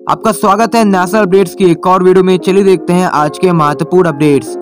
आपका स्वागत है नेशनल अपडेट्स की एक और वीडियो में। चलिए देखते हैं आज के महत्वपूर्ण अपडेट्स।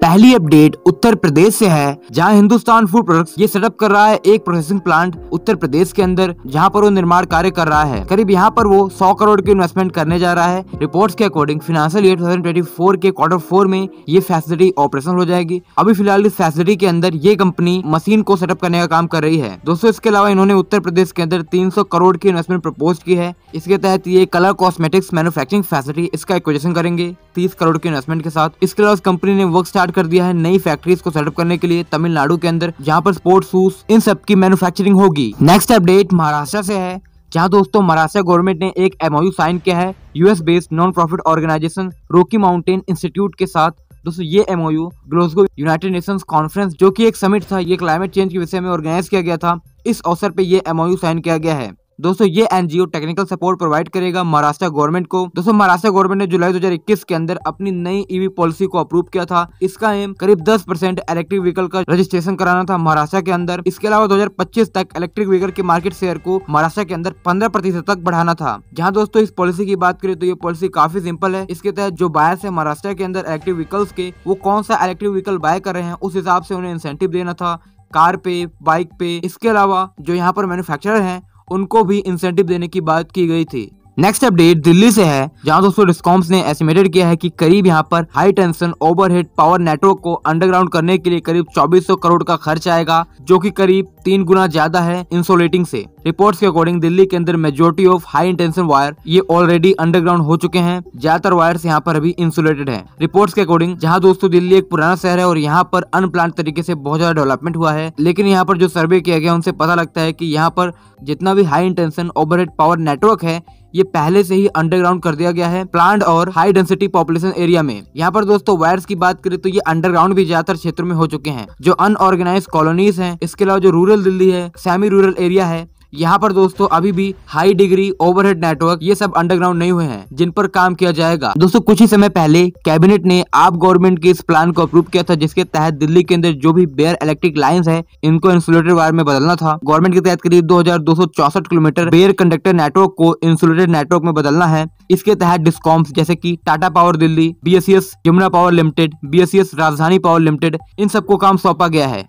पहली अपडेट उत्तर प्रदेश से है, जहां हिंदुस्तान फूड प्रोडक्ट्स ये सेटअप कर रहा है एक प्रोसेसिंग प्लांट उत्तर प्रदेश के अंदर, जहां पर वो निर्माण कार्य कर रहा है। करीब यहां पर वो 100 करोड़ की इन्वेस्टमेंट करने जा रहा है। रिपोर्ट्स के अकॉर्डिंग फाइनेंशियल ईयर 2024 के क्वार्टर 4 में ये फैसिलिटी ऑपरेशनल हो जाएगी। अभी फिलहाल इस फैसिलिटी के अंदर ये कंपनी मशीन को सेटअप करने का काम कर रही है। दोस्तों इसके अलावा इन्होंने उत्तर प्रदेश के अंदर 300 करोड़ की इन्वेस्टमेंट प्रपोज की है। इसके तहत ये कलर कॉस्मेटिक्स मैन्युफैक्चरिंग फैसिलिटी इसका एक्विजिशन करेंगे 30 करोड़ की इन्वेस्टमेंट के साथ। इसके अलावा कंपनी ने वर्क स्टार्ट कर दिया है नई फैक्ट्रीज को सेटअप करने के लिए तमिलनाडु के अंदर, जहां पर स्पोर्ट्स शूज इन सब की मैन्युफैक्चरिंग होगी। नेक्स्ट अपडेट महाराष्ट्र से है, जहां दोस्तों महाराष्ट्र गवर्नमेंट ने एक MOU साइन किया है US based non profit organisation Rocky Mountain Institute के साथ। दोस्तों ये MOU Glasgow United Nations conference, जो कि एक समिट था, ये क्लाइमेट चेंज के विषय में ऑर्गेनाइज किया गया था। इस अवसर पे ये MOU साइन किया गया है। दोस्तों ये NGO टेक्निकल सपोर्ट प्रोवाइड करेगा महाराष्ट्र गवर्नमेंट को। दोस्तों महाराष्ट्र गवर्नमेंट ने जुलाई 2021 के अंदर अपनी नई EV पॉलिसी को अप्रूव किया था। इसका एम करीब 10% इलेक्ट्रिक व्हीकल का रजिस्ट्रेशन कराना था महाराष्ट्र के अंदर। इसके अलावा 2025 तक इलेक्ट्रिक व्हीकल के मार्केट शेयर को महाराष्ट्र के अंदर 15% तक बढ़ाना था। जहां दोस्तों इस पॉलिसी की बात करें तो ये पॉलिसी काफी सिंपल है। इसके तहत जो बायर्स है महाराष्ट्र के अंदर इलेक्ट्रिक व्हीकल्स के, वो कौन सा इलेक्ट्रिक व्हीकल बाय कर रहे हैं उस हिसाब से उन्हें इंसेंटिव देना था, कार पे, बाइक पे। इसके अलावा जो यहाँ पर मैन्युफैक्चरर हैं उनको भी इंसेंटिव देने की बात की गई थी। नेक्स्ट अपडेट दिल्ली से है, जहां दोस्तों डिस्कॉम्स ने एस्टिमेटेड किया है कि करीब यहां पर high tension overhead power network को अंडरग्राउंड करने के लिए करीब 2400 करोड़ का खर्च आएगा, जो कि करीब 3 गुना ज्यादा है इंसुलेटिंग से। रिपोर्ट्स के अकॉर्डिंग दिल्ली के अंदर majority of high intention wire ये ऑलरेडी अंडरग्राउंड हो चुके हैं। ज्यादातर वायर्स यहाँ पर अभी इंसुलेटेड है। रिपोर्ट्स के अकॉर्डिंग जहाँ दोस्तों दिल्ली एक पुराना शहर है और यहाँ पर अनप्लान तरीके से बहुत ज्यादा डेवलपमेंट हुआ है, लेकिन यहाँ पर जो सर्वे किया गया उनसे पता लगता है कि यहाँ पर जितना भी high intention overhead power network है ये पहले से ही अंडरग्राउंड कर दिया गया है प्लांट और हाई डेंसिटी पॉपुलेशन एरिया में। यहाँ पर दोस्तों वायर्स की बात करें तो ये अंडरग्राउंड भी ज्यादातर क्षेत्रों में हो चुके हैं। जो अनऑर्गेनाइज कॉलोनीज हैं, इसके अलावा जो रूरल दिल्ली है, सेमी रूरल एरिया है, यहाँ पर दोस्तों अभी भी हाई डिग्री ओवरहेड नेटवर्क ये सब अंडरग्राउंड नहीं हुए हैं, जिन पर काम किया जाएगा। दोस्तों कुछ ही समय पहले कैबिनेट ने आप गवर्नमेंट के इस प्लान को अप्रूव किया था, जिसके तहत दिल्ली के अंदर जो भी बेयर इलेक्ट्रिक लाइंस है इनको इंसुलेटेड वायर में बदलना था। गवर्नमेंट के तहत करीब 2264 किलोमीटर बेयर कंडक्टर नेटवर्क को इंसुलेटेड नेटवर्क में बदलना है। इसके तहत डिस्कॉम्स जैसे कि Tata power Delhi, BSES Yamuna power limited, BSES राजधानी पावर लिमिटेड, इन सबको काम सौंपा गया है।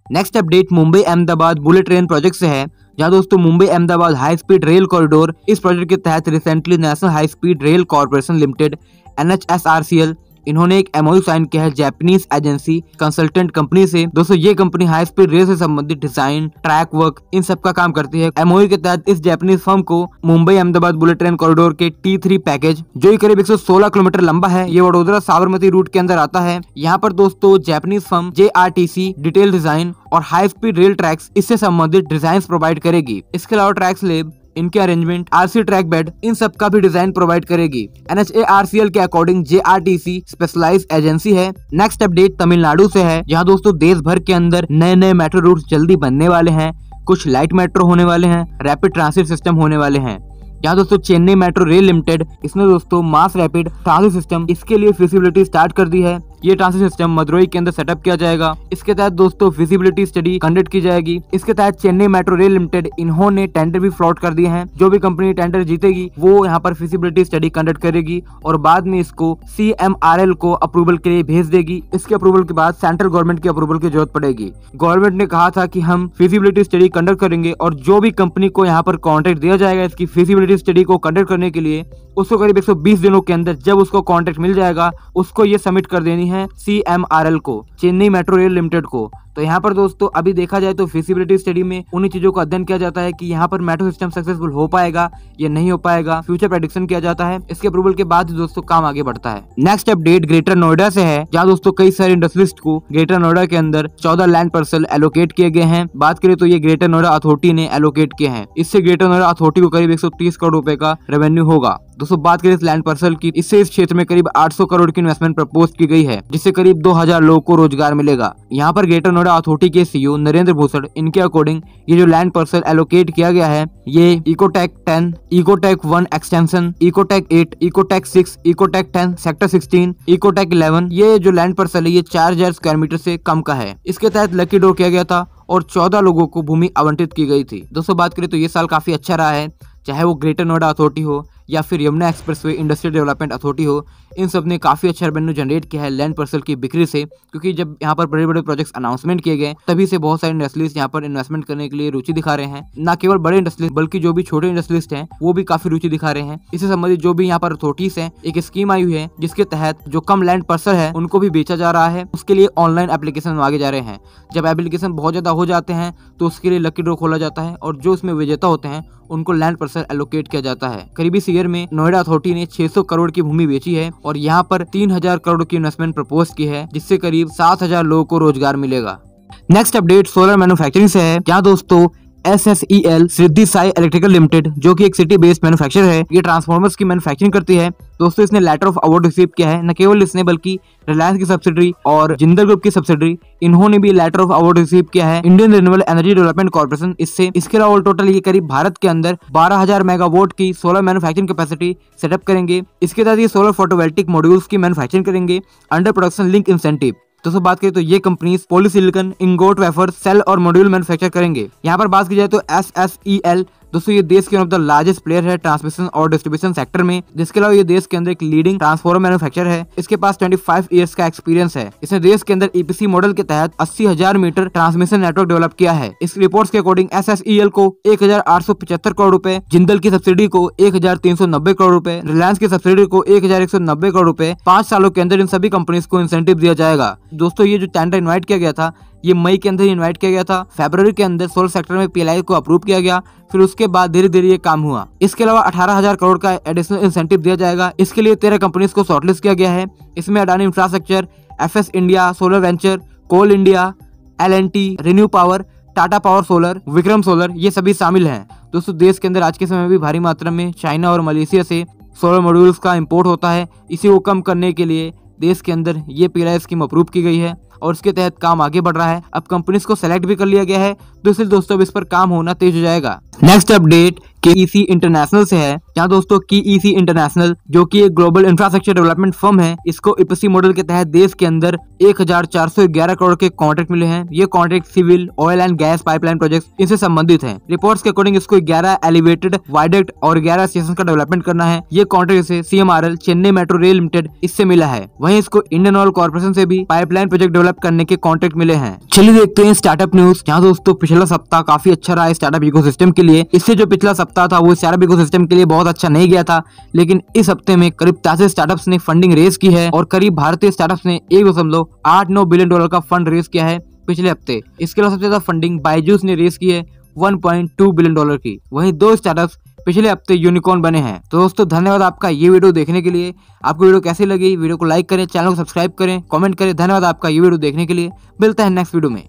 Next update Mumbai Ahmedabad bullet train project से है, जहां दोस्तों Mumbai Ahmedabad high speed rail corridor इस प्रोजेक्ट के तहत recently national high speed rail corporation limited NHSRCL इन्होंने एक MOU साइन किया है जापानीज एजेंसी कंसल्टेंट कंपनी से। दोस्तों ये कंपनी हाई स्पीड रेल से संबंधित डिजाइन, ट्रैक वर्क इन सब का काम करती है। MOU के तहत इस जापानीज फर्म को Mumbai Ahmedabad bullet train corridor के T3 पैकेज, जो करीब 116 किलोमीटर लंबा है, ये वडोदरा साबरमती रूट के अंदर आता है। यहाँ पर दोस्तों Japanese firm JRTC detail design और हाई स्पीड रेल ट्रैक्स इससे संबंधित डिजाइन प्रोवाइड करेगी। इसके अलावा ट्रैक्स लेब, इनके अरेंजमेंट, RC ट्रैक बेड, इन सब का भी डिजाइन प्रोवाइड करेगी। NHARCL के अकॉर्डिंग JRTC स्पेशलाइज एजेंसी है। नेक्स्ट अपडेट तमिलनाडु से है, जहां दोस्तों देश भर के अंदर नए नए मेट्रो रूट जल्दी बनने वाले हैं। कुछ लाइट मेट्रो होने वाले हैं, रैपिड ट्रांसिट सिस्टम होने वाले हैं। यहाँ दोस्तों चेन्नई मेट्रो रेल लिमिटेड इसने दोस्तों मास रैपिड ट्रांसिट सिस्टम इसके लिए फिजिबिलिटी स्टार्ट कर दी है। ये ट्रांसिट सिस्टम मदुरई के अंदर सेटअप किया जाएगा। इसके तहत दोस्तों फिजिबिलिटी स्टडी कंडक्ट की जाएगी। इसके तहत चेन्नई मेट्रो रेल लिमिटेड इन्होंने टेंडर भी फ्लोट कर दिए हैं। जो भी कंपनी टेंडर जीतेगी वो यहाँ पर फिजिबिलिटी स्टडी कंडक्ट करेगी और बाद में इसको CMRL को अप्रूवल के लिए भेज देगी। इसके अप्रूवल के बाद सेंट्रल गवर्नमेंट की अप्रूवल की जरूरत पड़ेगी। गवर्नमेंट ने कहा था कि हम फिजिबिलिटी स्टडी कंडक्ट करेंगे और जो भी कंपनी को यहाँ पर कॉन्ट्रैक्ट दिया जाएगा इसकी फिजिबिलिटी स्टडी को कंडक्ट करने के लिए, उसको करीब 120 दिनों के अंदर जब उसको कॉन्ट्रैक्ट मिल जाएगा उसको ये सबमिट कर देनी है CMRL को, चेन्नई मेट्रो रेल लिमिटेड को। तो यहाँ पर दोस्तों अभी देखा जाए तो फिजिबिलिटी स्टडी में उन्हीं चीजों का अध्ययन किया जाता है कि यहाँ पर मेट्रो सिस्टम सक्सेसफुल हो पाएगा या नहीं हो पाएगा, फ्यूचर प्रेडिक्शन किया जाता है। इसके अप्रूवल के बाद दोस्तों काम आगे बढ़ता है। नेक्स्ट अपडेट ग्रेटर नोएडा से है, जहाँ दोस्तों कई सारे इंडस्ट्रियलिस्ट को ग्रेटर नोएडा के अंदर 14 लैंड पार्सल एलोकेट किए गए हैं। बात करें तो ये ग्रेटर नोएडा अथॉरिटी ने एलोकेट किए हैं। इससे ग्रेटर नोएडा अथॉरिटी को करीब 130 करोड़ रुपए का रेवेन्यू होगा। दोस्तों बात करें इस लैंड पार्सल की, इससे इस क्षेत्र में करीब 800 करोड़ की इन्वेस्टमेंट प्रपोज की गई है, जिससे करीब 2000 लोगों को रोजगार मिलेगा। यहाँ पर ग्रेटर नोएडा अथॉरिटी के CEO नरेंद्र भूषण, इनके अकॉर्डिंग ये जो लैंड पार्सल एलोकेट किया गया है ये Ecotech 10, Ecotech 1 extension, Ecotech 8, Ecotech 6, Ecotech 10, sector 16, Ecotech 11, ये जो लैंड पार्सल है ये 4000 स्क्वायर मीटर से कम का है। इसके तहत लकी ड्रॉ किया गया था और 14 लोगों को भूमि आवंटित की गई थी। दोस्तों बात करें तो ये साल काफी अच्छा रहा है। चाहे वो ग्रेटर नोएडा अथॉरिटी हो या फिर Yamuna expressway industrial development authority हो, इन सब ने काफी अच्छा रेवेन्यू जनरेट किया है लैंड पार्सल की बिक्री से। क्योंकि जब यहाँ पर बड़े बड़े प्रोजेक्ट्स अनाउंसमेंट किए गए तभी से बहुत सारे इंडस्ट्रीज यहाँ पर इन्वेस्टमेंट करने के लिए रुचि दिखा रहे हैं। न केवल बड़े इंडस्ट्रीज बल्कि जो भी छोटे इंडस्ट्रीज हैं वो भी काफी रुचि दिखा रहे हैं। इससे संबंधित जो भी यहाँ पर अथॉरिटीज हैं, एक स्कीम आई हुई है जिसके तहत जो कम लैंड पार्सल है उनको भी बेचा जा रहा है। उसके लिए ऑनलाइन एप्लीकेशन मांगे जा रहे हैं। जब एप्लीकेशन बहुत ज्यादा हो जाते हैं तो उसके लिए लकी ड्रॉ खोला जाता है और जो उसमें विजेता होते हैं उनको लैंड पार्सल एलोकेट किया जाता है। करीब इस ईयर में नोएडा अथॉरिटी ने 600 करोड़ की भूमि बेची है और यहाँ पर 3000 करोड़ की इन्वेस्टमेंट प्रपोज की है, जिससे करीब 7000 लोगों को रोजगार मिलेगा। नेक्स्ट अपडेट सोलर मैन्युफैक्चरिंग से है। क्या दोस्तों, SSEL सिद्धि साई इलेक्ट्रिकल लिमिटेड जो कि एक सिटी बेस्ड मैन्युफैक्चरर है, ये ट्रांसफार्मर्स की मैन्युफैक्चरिंग करती है। दोस्तों इसने लेटर ऑफ अवार्ड रिसीव किया है। न केवल इसने बल्कि रिलायंस की सब्सिडरी और जिंदल ग्रुप की सब्सिडरी, इन्होंने भी लेटर ऑफ अवार्ड रिसीव किया है Indian renewable energy development corporation इससे। इसके अलावा टोटल ये करीब भारत के अंदर 12000 मेगावाट की सोलर मैन्युफैक्चरिंग कैपेसिटी सेटअप करेंगे। इसके तहत ये सोलर फोटोवोल्टिक मॉड्यूल्स की मैन्युफैक्चरिंग करेंगे अंडर प्रोडक्शन लिंक इंसेंटिव। दोस्तों बात करें तो ये companies polysilicon, ingot, wafer, cell और मॉड्यूल मैन्युफैक्चर करेंगे। यहाँ पर बात की जाए तो SSEL दोस्तों ये देश के one of the largest player है ट्रांसमिशन और डिस्ट्रीब्यूशन सेक्टर में। जिसके अलावा ये देश के अंदर एक लीडिंग ट्रांसफार्मर मैन्युफैक्चर है। इसके पास 25 इयर्स का एक्सपीरियंस है। इसने देश के अंदर EPC मॉडल के तहत 80,000 मीटर ट्रांसमिशन नेटवर्क डेवलप किया है। इस रिपोर्ट्स के अकॉर्डिंग SSEL को 1875 करोड़ रुपए, जिंदल की सब्सिडी को 1390 करोड़ रुपए, रिलायंस की सब्सिडी को 1190 करोड़ रुपए 5 सालों के अंदर इन सभी कंपनीज को इंसेंटिव दिया जाएगा। दोस्तों ये जो टेंडर इन्वाइट किया गया था ये मई के अंदर इन्वाइट किया गया था। फरवरी के अंदर सोलर सेक्टर में PLI को अप्रूव किया गया। फिर उसके बाद धीरे धीरे ये काम हुआ। इसके अलावा 18,000 करोड़ का एडिशनल इंसेंटिव दिया जाएगा। इसके लिए 13 कंपनीज को शॉर्टलिस्ट किया गया है। इसमें Adani Infrastructure, FS India, Solar Venture, Coal India, L&T, ReNew Power, Tata Power Solar, Vikram Solar ये सभी शामिल हैं। दोस्तों देश के अंदर आज के समय में भी भारी मात्रा में चाइना और मलेशिया से सोलर मॉड्यूल्स का इम्पोर्ट होता है। इसी को कम करने के लिए देश के अंदर ये PLI स्कीम अप्रूव की गई है और उसके तहत काम आगे बढ़ रहा है। अब कंपनीज को सेलेक्ट भी कर लिया गया है तो इसलिए दोस्तों अब इस पर काम होना तेज हो जाएगा। नेक्स्ट अपडेट KEC इंटरनेशनल से है। यहाँ दोस्तों KEC इंटरनेशनल जो कि एक ग्लोबल इंफ्रास्ट्रक्चर डेवलपमेंट फर्म है, इसको EPC मॉडल के तहत देश के अंदर 1411 करोड़ के कॉन्ट्रैक्ट मिले हैं। ये contract civil, oil and gas pipeline project इनसे संबंधित हैं। रिपोर्ट्स के अकॉर्डिंग इसको 11 एलिवेटेड वायडक्ट और 11 स्टेशन का डेवलपमेंट करना है। ये कॉन्ट्रैक्ट से CMRL Chennai metro rail limited इससे मिला है। वहीं इसको इंडियन ऑयल कॉर्पोरेशन से भी पाइपलाइन प्रोजेक्ट डेवलप करने के कॉन्ट्रैक्ट मिले हैं। चलिए देखते हैं स्टार्टअप न्यूज। यहाँ दोस्तों पिछला सप्ताह काफी अच्छा रहा है स्टार्टअप इकोसिस्टम के लिए। इससे जो पिछला सप्ताह था वो स्टार्टअप इकोसिस्टम के लिए बहुत अच्छा नहीं गया था, लेकिन इस हफ्ते में करीब 83 स्टार्टअप्स ने फंडिंग रेज की है और करीब भारतीय स्टार्टअप्स ने $1.89 बिलियन का फंड रेज किया है पिछले हफ्ते। इसके अलावा सबसे ज्यादा फंडिंग बायजूस ने रेज की है 1.2 बिलियन की। वहीं 2 स्टार्टअप्स पिछले हफ्ते यूनिकॉर्न बने हैं। तो दोस्तों धन्यवाद आपका ये वीडियो देखने के लिए। आपको वीडियो कैसी लगी, वीडियो को लाइक करें, चैनल को सब्सक्राइब करें, कमेंट करें। धन्यवाद आपका ये वीडियो देखने के लिए। मिलते हैं नेक्स्ट वीडियो में।